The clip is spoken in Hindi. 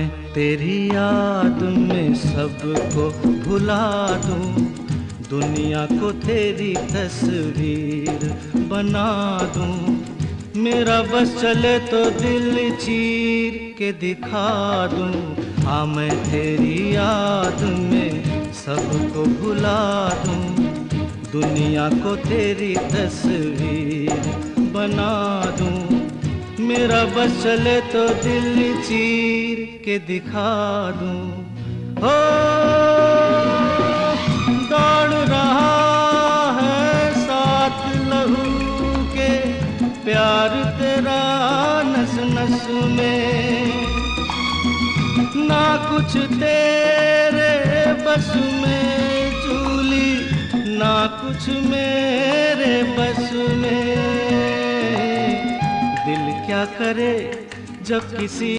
मैं तेरी याद में सबको भुला दूं, दुनिया को तेरी तस्वीर बना दूं। मेरा बस चले तो दिल चीर के दिखा दूं। हाँ मैं तेरी याद में सबको भुला दूं, दुनिया को तेरी तस्वीर बना दूं। मेरा बस चले तो दिल चीर के दिखा दूं। हो दौड़ रहा है साथ लहू के प्यार तेरा नस नस में, ना कुछ तेरे बस में चूली, ना कुछ मेरे बस में। दिल क्या करे जब किसी